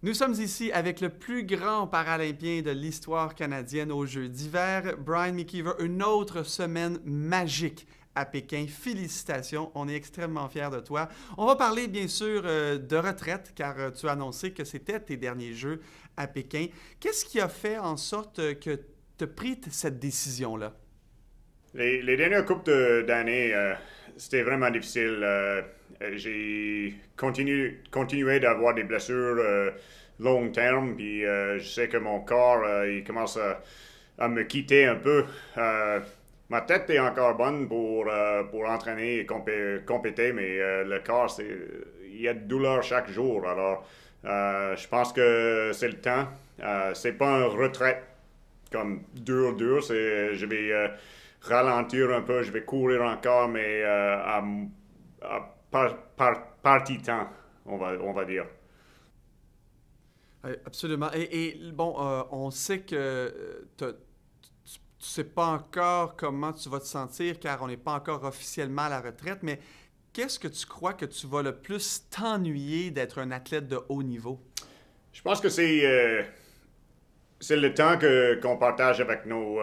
Nous sommes ici avec le plus grand paralympien de l'histoire canadienne aux Jeux d'hiver, Brian McKeever. Une autre semaine magique à Pékin. Félicitations, on est extrêmement fiers de toi. On va parler bien sûr de retraite, car tu as annoncé que c'était tes derniers Jeux à Pékin. Qu'est-ce qui a fait en sorte que tu as pris cette décision-là? Les dernières d'années, c'était vraiment difficile. J'ai continué d'avoir des blessures long terme, puis je sais que mon corps, il commence à me quitter un peu. Ma tête est encore bonne pour entraîner et compéter, mais le corps, il y a de douleur chaque jour. Alors, je pense que c'est le temps. C'est pas un retraite comme dur, je vais ralentir un peu, je vais courir encore, mais partie temps, on va dire. Absolument. Bon, on sait que tu ne sais pas encore comment tu vas te sentir car on n'est pas encore officiellement à la retraite, mais qu'est-ce que tu crois que tu vas le plus t'ennuyer d'être un athlète de haut niveau? Je pense que c'est le temps qu'on partage avec nos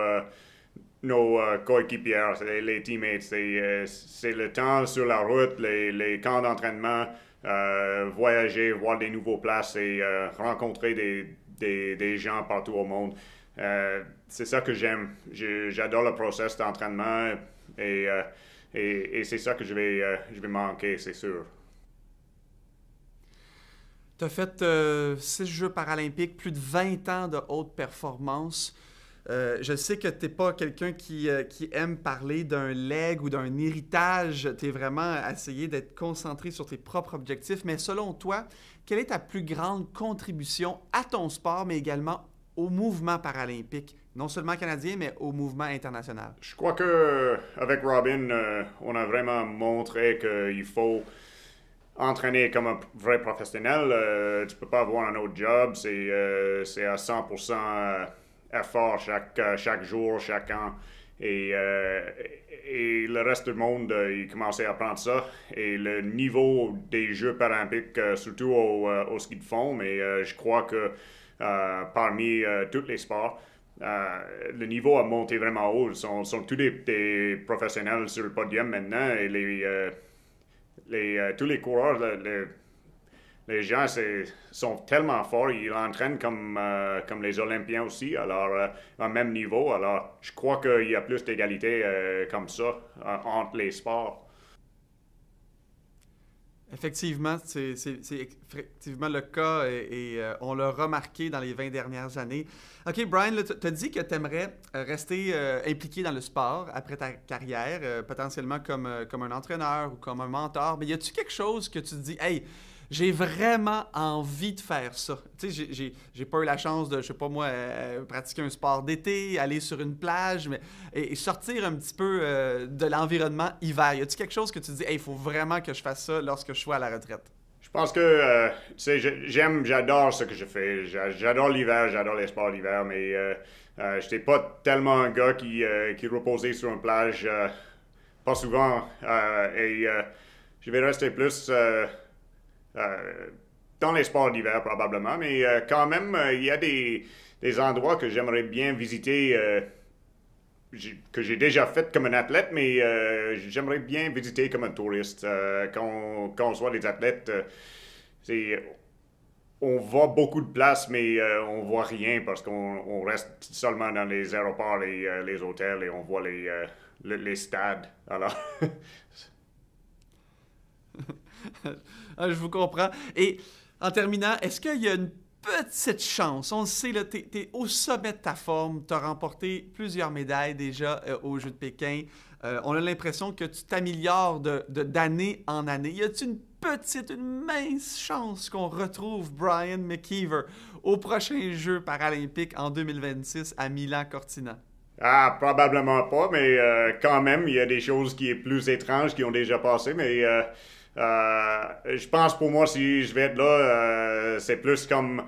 coéquipiers, les teammates. C'est le temps sur la route, les camps d'entraînement, voyager, voir des nouveaux places et rencontrer des gens partout au monde. C'est ça que j'aime. J'adore le process d'entraînement et, euh, et c'est ça que je vais manquer, c'est sûr. Tu as fait 6 Jeux paralympiques, plus de 20 ans de haute performance. Je sais que tu n'es pas quelqu'un qui aime parler d'un legs ou d'un héritage. Tu es vraiment essayé d'être concentré sur tes propres objectifs. Mais selon toi, quelle est ta plus grande contribution à ton sport, mais également au mouvement paralympique? Non seulement canadien, mais au mouvement international. Je crois que avec Robin, on a vraiment montré qu'il faut entraîner comme un vrai professionnel. Tu peux pas avoir un autre job. C'est à 100% effort chaque jour, chaque an. Et, euh, et le reste du monde, il commençait à apprendre ça. Et le niveau des Jeux paralympiques, surtout au ski de fond, mais je crois que parmi tous les sports, le niveau a monté vraiment haut. Sont tous des professionnels sur le podium maintenant. Et tous les coureurs, les gens sont tellement forts, ils entraînent comme les Olympiens aussi, alors au même niveau. Alors, je crois qu'il y a plus d'égalité comme ça entre les sports. Effectivement, c'est effectivement le cas et on l'a remarqué dans les 20 dernières années. OK, Brian, tu as dit que tu aimerais rester impliqué dans le sport après ta carrière, potentiellement comme un entraîneur ou comme un mentor. Mais y a-tu quelque chose que tu te dis, hey, j'ai vraiment envie de faire ça? Tu sais, j'ai pas eu la chance de, je sais pas moi, pratiquer un sport d'été, aller sur une plage, et sortir un petit peu de l'environnement hiver. Y a-tu quelque chose que tu te dis, hey, il faut vraiment que je fasse ça lorsque je sois à la retraite? Je pense que, tu sais, j'adore ce que je fais. J'adore l'hiver, j'adore les sports d'hiver, mais je n'étais pas tellement un gars qui reposait sur une plage, pas souvent. Je vais rester plus dans les sports d'hiver probablement, mais quand même, il y a des endroits que j'aimerais bien visiter, que j'ai déjà fait comme un athlète, mais j'aimerais bien visiter comme un touriste. Quand on soit des athlètes, c'est, on voit beaucoup de places, mais on voit rien parce qu'on reste seulement dans les aéroports, les hôtels et on voit les stades. Alors, Ah, je vous comprends. Et en terminant, est-ce qu'il y a une petite chance? On le sait, tu es, au sommet de ta forme, tu as remporté plusieurs médailles déjà aux Jeux de Pékin. On a l'impression que tu t'améliores d'année en année. Y a-t-il une mince chance qu'on retrouve Brian McKeever au prochain Jeux paralympiques en 2026 à Milan-Cortina? probablement pas, mais quand même, il y a des choses qui sont plus étranges qui ont déjà passé, mais je pense pour moi, si je vais être là, c'est plus comme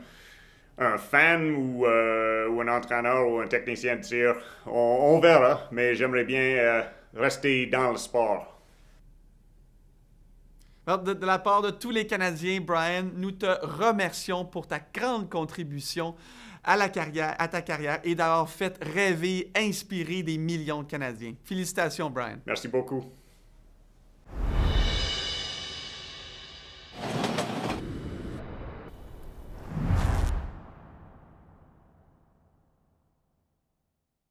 un fan ou un entraîneur ou un technicien de tir. On verra, mais j'aimerais bien rester dans le sport. Alors, de la part de tous les Canadiens, Brian, nous te remercions pour ta grande contribution à ta carrière et d'avoir fait rêver, inspirer des millions de Canadiens. Félicitations, Brian. Merci beaucoup.